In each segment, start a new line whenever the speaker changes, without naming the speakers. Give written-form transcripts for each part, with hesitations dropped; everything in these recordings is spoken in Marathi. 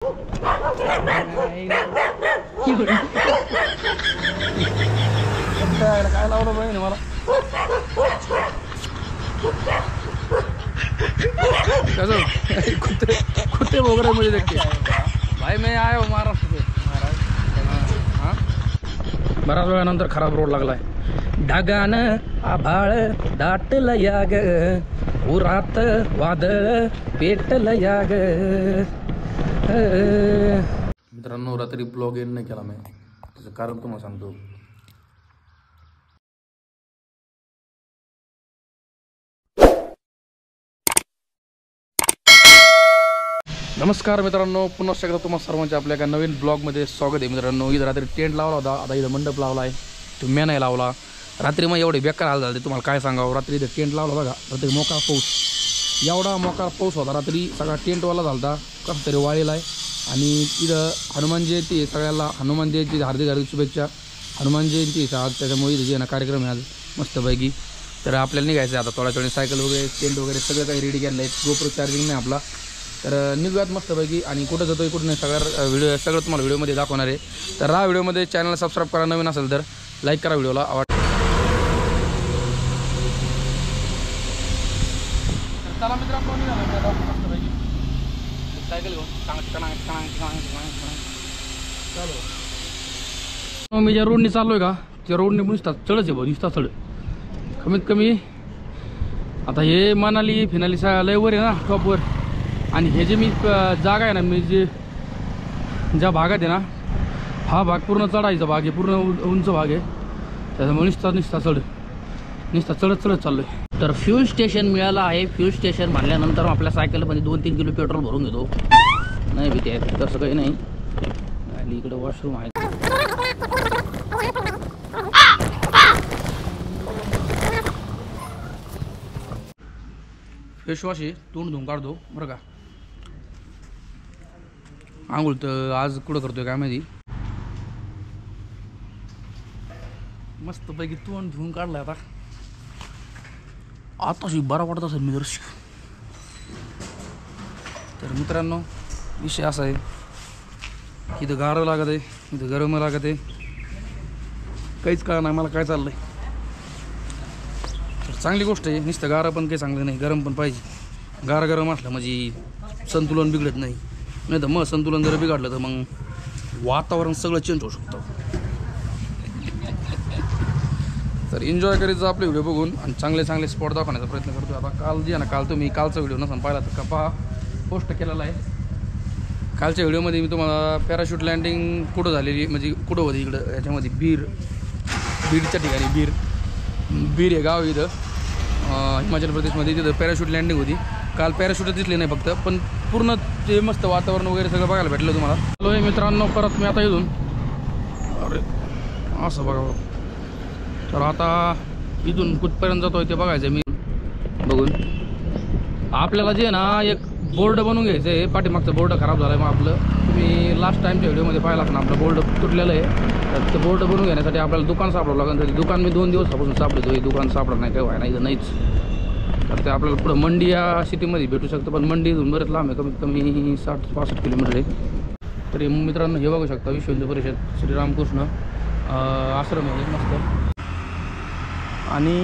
काय लावलं पाहिजे मला कुत्ते कुत्ते वगैरे मुझे देख के भाई मैं आया हूँ महाराष्ट्र से। हाँ बराच वेळानंतर खराब रोड लागलाय। ढगान आभाळ दाटलं या ग उरात वादळ पेटलं या ग। मित्रांनो रात्री ब्लॉग एंड नाही केला मी, त्याचं कारण तुम्हाला सांगतो। नमस्कार मित्रांनो, पुन्हा एकदा तुम्हा सर्वांचे आपल्या एका नवीन ब्लॉगमध्ये स्वागत आहे। मित्रांनो इथं रात्री टेंट लावला होता, आता इथं मंडप लावला आहे, तुम्ही नाही लावला। रात्री मग एवढे बेकार हाल झाले तुम्हाला काय सांगावं। रात्री इथं टेंट लावला बघा, रात्री मोका पाऊस, एवढा मोका पाऊस होता रात्री, सगळा टेंटवाला झाला कसं तरी वाळलेला आहे। आणि इथं हनुमान जयंती आहे, सगळ्याला हनुमान जयंती हार्दिक हार्दिक शुभेच्छा। हनुमान जयंती आहे आज, त्याच्यामुळे इथं जे ना कार्यक्रम आहे आज मस्तपैकी। तर आपल्याला निघायचं आहे आता थोड्या थोडी, सायकल वगैरे टेंट वगैरे सगळं काही रेडी केलं आहे, गोप्रो चार्जिंग नाही आपला। तर निघूयात मस्तपैकी आणि कुठं जातो आहे कुठं नाही सगळं व्हिडिओ सगळं तुम्हाला व्हिडिओमध्ये दाखवणार आहे। तर हा व्हिडिओमध्ये चॅनलला सबस्क्राईब करा, नवीन असेल तर लाईक करा व्हिडिओला। चला मित्रांनो निघालो मस्तपैकी सायकल घेऊन चालू। मी ज्या रोडने चाललो आहे का त्या रोडने नुसता चढच आहे भाऊ, नुसता चढ। कमीत कमी आता हे मनाली फिनाली लय वर आहे ना टॉपवर, आणि हे जे मी जागा आहे ना, मी जे ज्या भागात आहे ना हा भाग पूर्ण चढायचा भाग आहे, पूर्ण उंच भाग आहे, त्याच्यामुळे नुसता चढत चाललो आहे। तर फ्यूल स्टेशन मिळालं आहे। फ्यूल स्टेशन भरल्यानंतर आपल्या सायकलमध्ये 2-3 किलो पेट्रोल भरून घेतो, नाही भीती आहे तसं काही नाही। आणि इकडे वॉशरूम आहे, फेसवॉश आहे, तोंड धुवून काढतो बरं का। आंघोळ तर आज कुठं करतोय काय माहिती, मस्तपैकी तोंड धुवून काढलाय आता। आताशी बरा वाटत असेल मी दर्शक। तर मित्रांनो विषय असा आहे, इथं गारं लागत आहे, इथं गरम लागत आहे, काहीच कळलं नाही मला काय चाललंय। तर चांगली गोष्ट आहे, नुसतं गारं पण काही चांगलं नाही, गरम पण पाहिजे। गारं गरम असलं म्हणजे संतुलन बिघडत नाही, नाही तर मग संतुलन जर बिघडलं तर मग वातावरण सगळं चेंज होऊ शकतं। तर एन्जॉय करायचं आपले व्हिडिओ बघून आणि चांगले चांगले स्पॉट दाखवण्याचा प्रयत्न करतो। आता काल जे आहे ना, काल तुम्ही कालचा व्हिडिओ नसून पाहिला तर का पहा पोस्ट केलेला आहे। कालच्या व्हिडिओमध्ये मी तुम्हाला पॅराशूट लँडिंग कुठं झालेली म्हणजे कुठं होती, इकडं याच्यामध्ये बीडच्या ठिकाणी बीर हे गाव इथं हिमाचल प्रदेशमध्ये, तिथं पॅराशूट लँडिंग होती। काल पॅराशूटच दिसले नाही फक्त, पण पूर्ण ते मस्त वातावरण वगैरे सगळं बघायला भेटलं तुम्हाला। हॅलो मित्रांनो, परत मी आता इथून अरे असं बघा। तर आता इथून कुठपर्यंत जातो आहे ते बघायचं मी बघून। आपल्याला जे ना एक बोर्ड बनवून घ्यायचं आहे, पाठीमागचं बोर्ड खराब झालं आहे मग आपलं, तुम्ही लास्ट टाईमच्या व्हिडिओमध्ये पाहिलात ना आपलं बोर्ड तुटलेलं आहे। तर ते बोर्ड बनवून घेण्यासाठी आपल्याला दुकान सापडावं लागेल। तर दुकान मी 2 दिवसापासून सापडतो, हे दुकान सापडत नाही, काय व्हाय नाही, इथं नाहीच। तर ते आपल्याला पुढं मंडी या सिटीमध्ये भेटू शकतं, पण मंडी इथून बरेच लांब आहे, कमीत कमी 60-65 किलोमीटर आहे। तरी मित्रांनो हे बघू शकता, विश्व हिंदू परिषद श्रीरामकृष्ण आश्रम आहे मस्त। आणि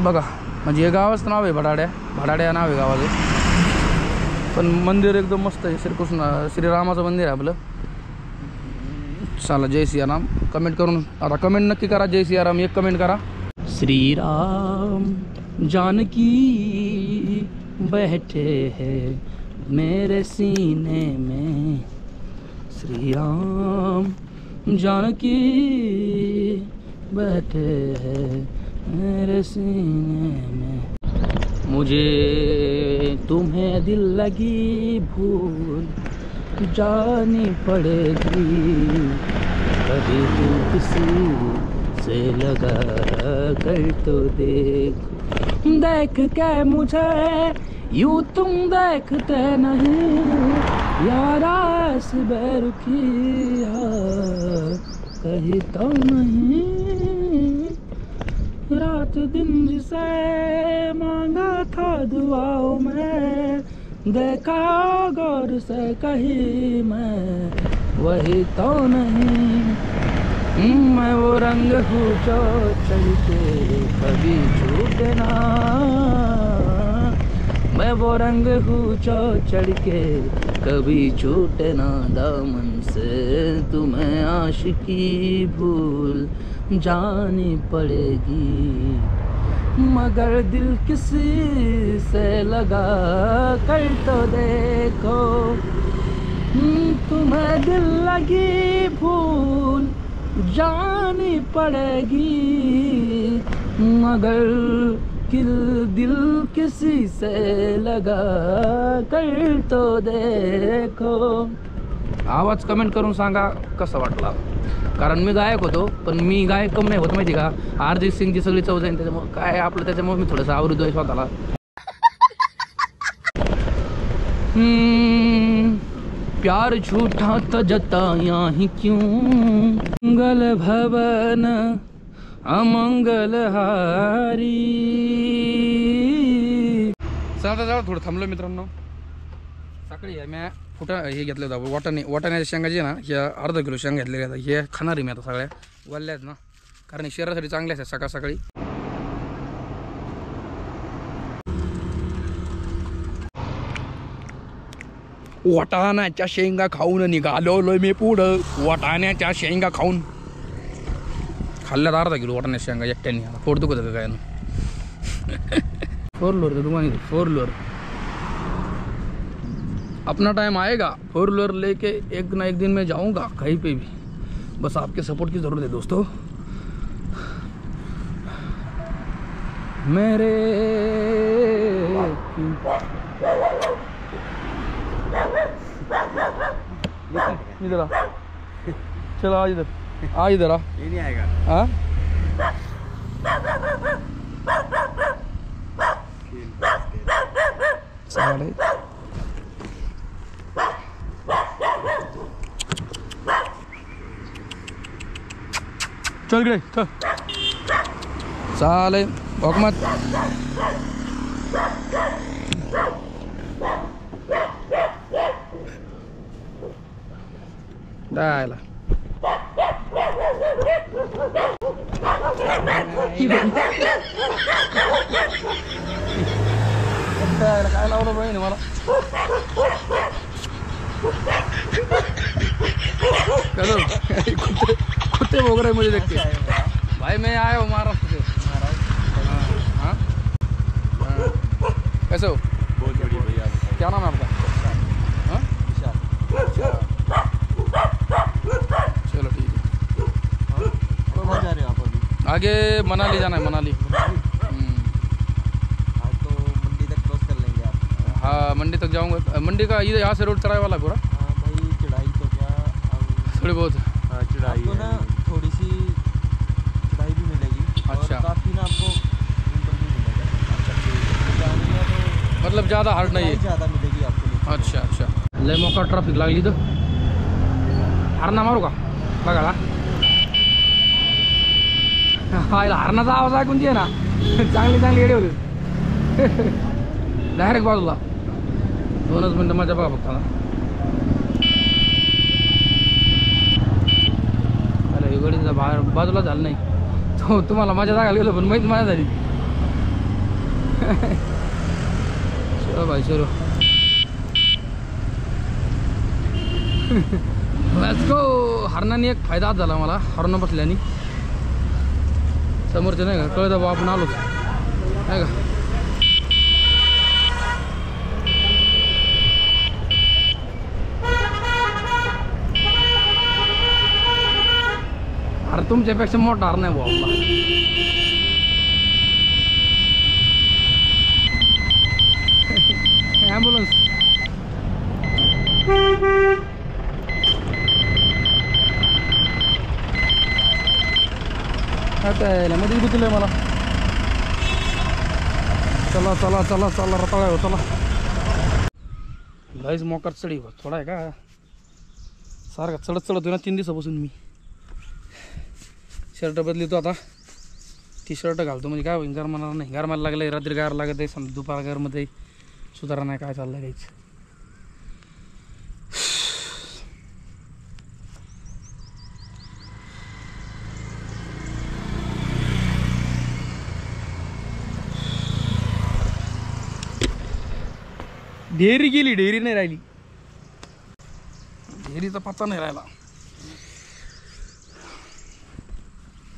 बघा म्हणजे हे गावाचं नाव आहे भडाड्या नाव आहे गावाचं, पण मंदिर एकदम मस्त आहे। श्रीरामाचं मंदिर आहे आपलं। चला जय सियाराम, कमेंट करून आता कमेंट नक्की करा, जय सियाराम एक कमेंट करा। श्रीराम जानकी बैठे हैं मेरे सीने में, श्रीराम जानकी बैठे हैं मेरे सीने में, मुझे तुम्हें दिल लगी भूल जानी पड़ेगी, कभी तू किसी से लगा कर तो देख के मुझे यूं तुम देखते नहीं, यारा ऐसी बेरुखिया कहीं तो नहीं, रात दिन जिसे मांगा था दुआओं में देखा गौर से कहीं मैं वही तो नहीं, मैं वो रंग हूँ जो चल के कभी छूटे ना, मैं वो रंग हूँ जो चढ़ के कभी छूटे ना दामन से, तुम्हें आशिकी भूल जानी पड़ेगी, मगर दिल किसी से लगा कर तो देखो, तुम्हें दिल लगी भूल जानी पड़ेगी, मगर दिल किसी से लगा कर तो देखो. आवाज कमेंट करून सांगा कसा वाटला. कारण मी गायक होतो, पण मी गायक कम नाही होत माहिती का. अरिजित सिंगची सगळी चव जाईन त्याच्यामुळे काय आपलं, त्याच्यामुळे मी थोडंसं आवडतोय स्वतःला. प्यार झूठा तो जताया ही क्यों, मंगल भवन अमंगल हारी. चला जाऊ, थोडं थांबलो मित्रांनो. सकाळी मी हे घेतलं होतं वाटाण्याच्या शेंगा जे ना, ह्या अर्धा किलो शेंगा घेतलेल्या आहेत. हे खाणार आहे मी आता, सगळ्या वल्ल्या आहेत ना, कारण शरीरासाठी चांगल्या आहेत सकाळ सकाळी. वाटाण्याच्या शेंगा खाऊन निघालोय मी पुढं. वाटाण्याच्या शेंगा खाऊन खाल्ल्यात अर्धा किलो वाटाण्याच्या शेंगा एकट्याने. आता पोट दुखत काय ना. 4 लोअर तर तुम्हाला 4 लोअर अपना टाइम आएगा. 4 लोअर लेके एक ना एक दिन मैं जाऊंगा कहीं पे भी. बस आपके सपोर्ट की ज़रूरत है दोस्तों. मेरे इधर आ, चलो आ इधर, आ इधर आ. ये नहीं आएगा. हाँ साढ़े चल गए चल चालेल. बघ मत डायला काय लावलं पाहिजे मला. कुत्ते भोग रहे मुझे देख के. भाई मैं आया हूँ महाराष्ट्र से. हाँ कैसे हो? बहुत बढ़िया भैया. क्या नाम है आपका? हाँ चलो ठीक है.
कहाँ जा रहे हो आप अभी?
आगे मनाली जाना है. मनाली.
हाँ तो मंडी तक क्रॉस कर लेंगे आप.
हाँ मंडी तक जाऊंगा. मंडी का ये यहाँ से रोड चढ़ाई वाला पूरा.
हाँ भाई चढ़ाई तो क्या
थोड़ी बहुत.
हाँ चढ़ाई तो ना थोड़ी सी चढ़ाई भी मिलेगी.
अच्छा.
काफ़ी ना आपको ऊपर भी मिलेगा. अच्छा तो
मतलब ज़्यादा हार्ड नहीं है.
ज़्यादा मिलेगी आपको.
अच्छा अच्छा. लय मोका ट्रॅफिक लागली तर हरणा मारू का बघा. हरणाचा आवाज ऐकून दे ना. चांगली चांगली येडे होते डायरेक्ट बाजूला. 2च मिनटं माझ्या बघा फक्त. अरे ही गडीचा बाहेर बाजूला झालं नाही तो. तुम्हाला माझ्या जागा गेलो पण माहीत माझ्या झाली. चलो भाई चलो लेट्स गो. हरणाने एक फायदा झाला मला. हरणं बसल्याने समोरचे नाही का कळतं बा आपण आलोच नाही का. अरे तुमच्यापेक्षा मोठा हरण आहे भाऊ आपला. ॲम्ब्युलन्स. आता यायला मध्ये गुतलंय मला. चला चला चला चला रताळा हो चला. लयच मोकार चढी थोडा आहे का सारखा चढत चढत ना. 3 दिवसापासून मी शर्ट बदलितो आता. टी शर्ट घालतो म्हणजे काय होईल गरमाला नाही. गरमाला लागलं रात्री गार लागत आहे. समजा दुपार गरमध्ये सुधारा नाही काय चाललंय काहीच. डेअरी गेली, डेअरी नाही राहिली, डेअरीचा पत्ता नाही राहिला.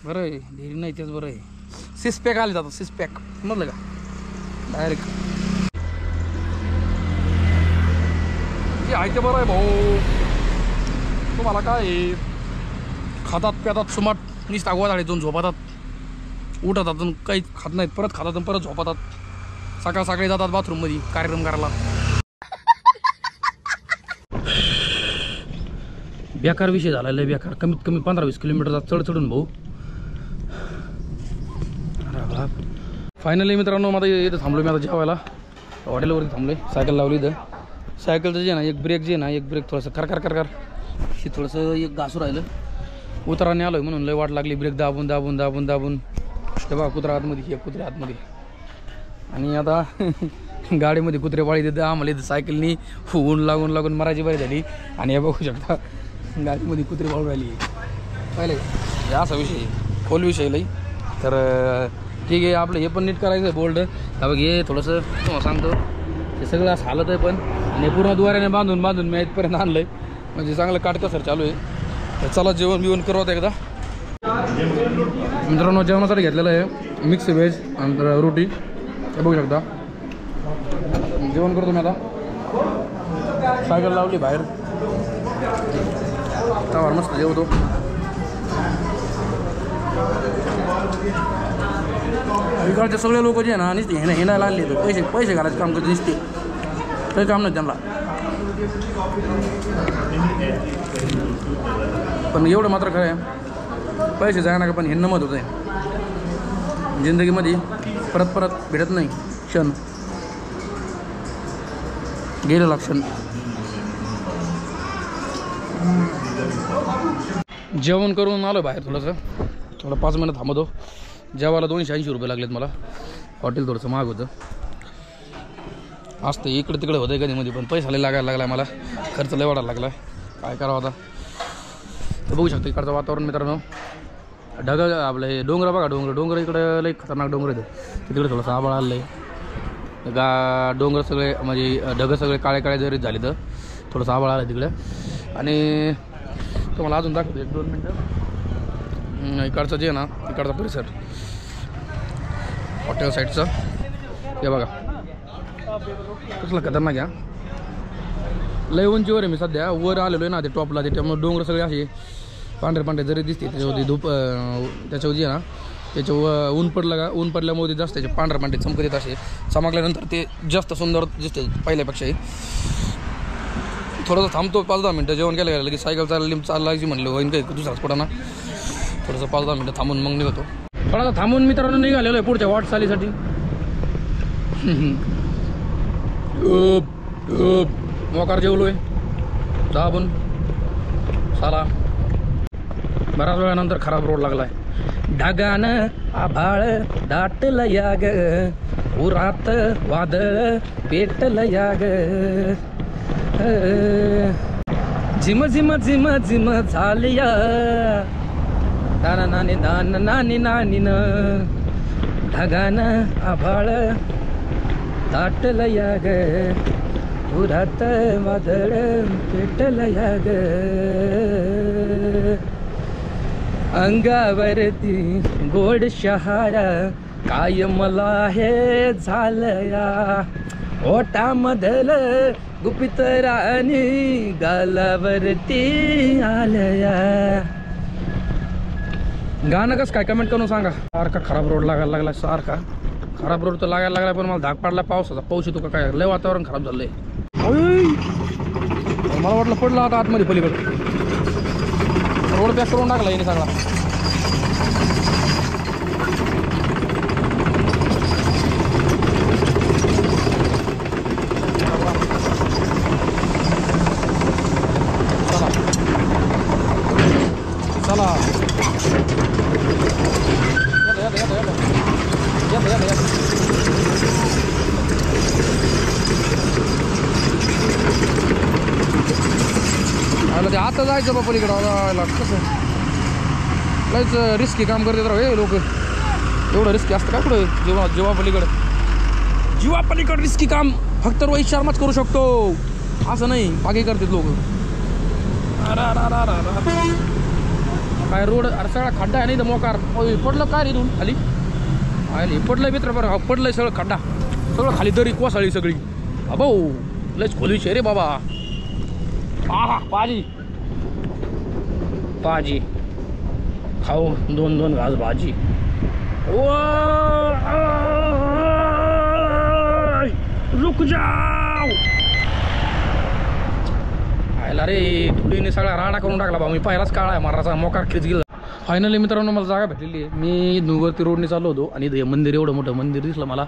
बरं आहे डेअरी नाही तेच बरं आहे. 6 पॅक आले जातात, 6 पॅक समजलं का डायरेक्ट. ते आहे ते बरं आहे भाऊ. तुम्हाला काय आहे, खातात प्यातात सुमाट, नुसतं अगोदर जाऊन झोपतात, उठतात काही खात नाहीत, परत खातात परत झोपतात. सकाळ सकाळी जातात बाथरूममध्ये कार्यक्रम करायला. बेकार विषय झाला लय बेकार. कमीत कमी 15-20 किलोमीटरचा चढ चढून भाऊ. फायनली मित्रांनो माझा इथं थांबलो मी आता जेवायला. हॉटेलवरती थांबलोय, सायकल लावली इथं. सायकलचं जे ना एक ब्रेक जे ना एक ब्रेक थोडंसं कर हे थोडंसं एक घासू राहिलं. उतराने आलोय म्हणून लय वाट लागली. ब्रेक दाबून दाबून दाबून दाबून ते बघा कुत्रा आतमध्ये, हे कुत्रे आतमध्ये. आणि आता गाडीमध्ये कुत्रे पाळी देतं आम्हाला इथं. सायकलनी ऊन लागून लागून मराठी बरी झाली. आणि हे बघू शकता गाडीमध्ये कुत्रे पाळून राहिली. पहिले असा विषय खोल विषय लई. तर ठीक आहे आपलं हे पण नीट करायचं आहे बोल्ड. हा बघ हे थोडंसं तुम्हाला सांगतो हे सगळं असं हालत आहे पण. आणि पूर्ण द्वाराने बांधून बांधून मी इथपर्यंत आणलं आहे, म्हणजे चांगलं काटकसर चालू आहे. तर चला जेवण बिवण करू आता एकदा. मित्रांनो जेवणासाठी घेतलेलं आहे मिक्स व्हेज आणि रोटी. हे बघू शकता जेवण करतो मी आता. सायकल लावली बाहेर, त्यावर मस्त जेवतो. इकडचे सगळे लोक जे आहे ना नुसते हिंडायला आले तर पैसे घालायचं काम करते दिसते, काही काम नाही त्यांना. पण एवढं मात्र खरं आहे पैसे जायना का पण हिंडणं मत होतं आहे जिंदगीमध्ये. परत परत भेटत नाही क्षण, गेलेला क्षण. जेवण करून आलो बाहेर थोडं 5 मिनिटं थांबतो. जेवायला 280 रुपये लागलेत मला. हॉटेल थोडंसं महाग होतं, असतं इकडे तिकडे होतं कधीमध्ये, पण पैसा लय लागायला लागला मला. खर्च लय वाढायला लागला, काय करावं आता. तर बघू शकतो इकडचं वातावरण मित्रांनो. ढग आपलं हे डोंगर बघा, डोंगर इकडं लई खतरनाक डोंगर येतं. तिकडे थोडंसं आभाळ आलं आहे. डोंगर सगळे म्हणजे ढग सगळे काळे काळे जरी झाले तर थोडंसं आभाळ आलं तिकडं. आणि तुम्हाला अजून दाखवतो 1-2 मिनटं इकडचं जे आहे ना इकडचा परिसर हॉटेल साईडचं. हे बघा कसलं खतरनाक आहे. लय उंचीवर आहे मी सध्या, वर आलेलो आहे ना ते टॉपला. त्याच्यामुळे डोंगर सगळे असे पांढरे जरी दिसते त्याच्यावरती त्याच्यावर जे आहे ना त्याच्यावर ऊन पडल्यामुळे ते जास्त त्याचे पांढरे चमकत येत. असे चमकल्यानंतर ते जास्त सुंदर दिसते पहिल्यापेक्षाही. थोडंसं थांबतो 5-10 मिनटं. जेवण केलं गेलं की सायकल चालायची म्हणलं होईन काही दुसराच पडा ना. थोडंसं 5-10 मिनटं थांबून मग निघतो. थोडासा थांबून मित्रांनो निघालेलो आहे पुढच्या वाटचालीसाठी. मोकार जेवलोय दाबून साला. बऱ्याच वेळानंतर खराब रोड लागलाय. ढगानं आभाळ दाटलं या ग, उरात वादळ पेटलं या ग. झिम झिम झिम झिम झालिया दाना नानी दान नानी नानी न. ढगानं आभाळ दाटलं या ग, उरात वादळ पेटलं या ग. अंगावरती गोड शहारा काय मला हे झालया. ओटामधलं गुपित राणी गालावरती आलया. गाणं कसं काय कमेंट करून सांगा. सारखा खराब रोड लागायला लागला, सारखा खराब रोड तर लागायला लागला. पण मला धाक पाडला पावसाचा. पाऊस येतो का काय, लय वातावरण खराब झालंय. मला वाटलं पडलं आता आतमध्ये पलीकडे. रोड पॅक करून टाकला याने सगळा. चला ते आता जायचं बा पलीकडं कसं लयच रिस्की काम करतात राव हे लोक. एवढं रिस्की असतं का कुठं जीवा पलीकडं रिस्की काम फक्त रोहित शर्माच करू शकतो असं नाही, बाकी करतात लोक. काय रोड अरे सगळा खड्डा आहे नाही तर मोकार पडलं काय रे इथून खाली आले पडलं मित्र बरं पडलंय सगळं खड्डा सगळं खाली दरी कोसळली सगळी. अबो लयच खोली रे बाबा. हा पाजी पाजी खाऊ 2-2 घास भाजी. ओ रुक जाओ. आयला रे धुळीने सगळा राडा करून टाकला बा. मी पहिलाच काळा आहे माराचा मोकार खेच गेला. फायनली मित्रांनो मला जागा भेटलेली आहे. मी नुवरती रोडने चाललो होतो आणि इथं मंदिर एवढं मोठं मंदिर दिसलं मला.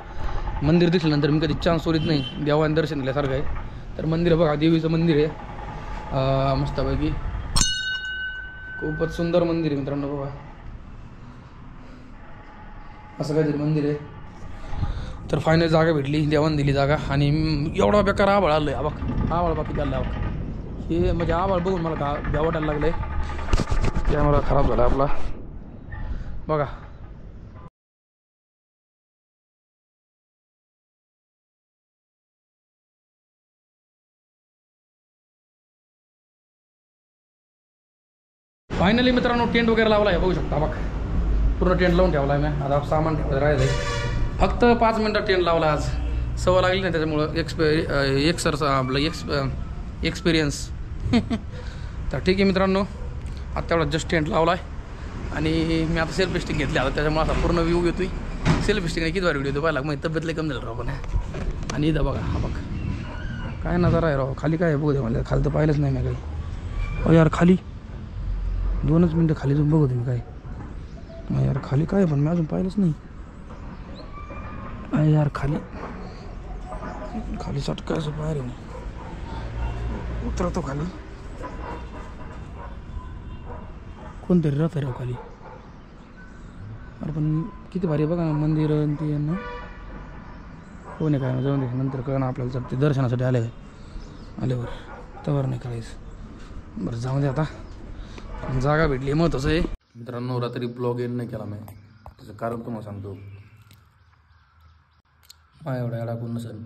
मंदिर दिसल्यानंतर मी कधी चान्स सोडित नाही. देवाने दर्शन दिल्यासारखं आहे. तर मंदिर बघा देवीचं मंदिर आहे मस्तपैकी. खूपच सुंदर मंदिर आहे मित्रांनो बघा. असं काहीतरी मंदिर आहे. तर फायनल जागा भेटली देवाने दिली जागा. आणि एवढा बेकार आभाळ आलं आहे. बघ आभाळ बाकी द्यायला आभाळ हे म्हणजे आभाळ बघून मला द्या वाटायला लागलं आहे. कॅमेरा खराब झाला आपला बघा. फायनली मित्रांनो टेंट वगैरे लावला आहे बघू शकता. बघ पूर्ण टेंट लावून ठेवला आहे मी. आता सामान ठेवायचं राहिलं आहे. फक्त 5 मिनटं टेंट लावला. आज सवय लागली नाही त्याच्यामुळं आपलं एक्सपिरियन्स. तर ठीक आहे मित्रांनो आता तेवढा जस्ट टेंट लावला आहे. आणि मी आता सेल्फी स्टिक घेतली आता त्याच्यामुळे असा पूर्ण व्ह्यू घेतोय. सेल्फी स्टिकने किती व्हिडिओ येतो पाहिला मग तब्येतला कमी झालं राव. पण आणि इथं बघा हा बघ काय नजारा आहे राव. खाली काय आहे बघू दे मला. खाली तर पाहिलंच नाही मी काही. अहो यार खाली 2च मिनटं खाली जाऊन बघू तुम्ही काय मग यार खाली काय पण मी अजून पाहिलंच नाही. अरे यार खाली चटकायचं बाहेर उतरतो खाली. कोणतरी रथ राव खाली. अरे पण किती भारी बघा ना मंदिर ते यांना कोण आहे काय जाऊन दे नंतर कळणं आपल्याला. ते दर्शनासाठी आल्यावर तवर नाही करायचं. बरं जाऊ दे आता जागा भेटली महत्त्वाचं आहे. मित्रांनो रात्री ब्लॉग एंड नाही केला मी. त्याचं कारण तुम्हाला सांगतो. एवढा अडाकून नसेल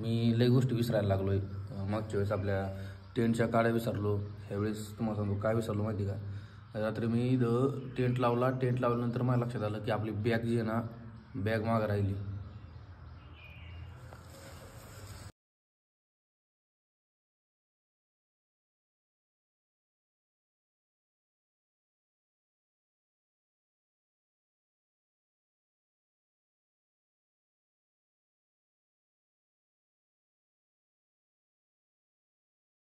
मी लई गोष्टी विसरायला लागलो आहे. मागच्या वेळेस आपल्या टेंटच्या काड्या विसरलो. ह्यावेळेस तुम्हाला सांगतो काय विसरलो माहिती का. रात्री मी इथं टेंट लावला. टेंट लावल्यानंतर मला लक्षात आलं की आपली बॅग जी आहे ना बॅग मागं राहिली.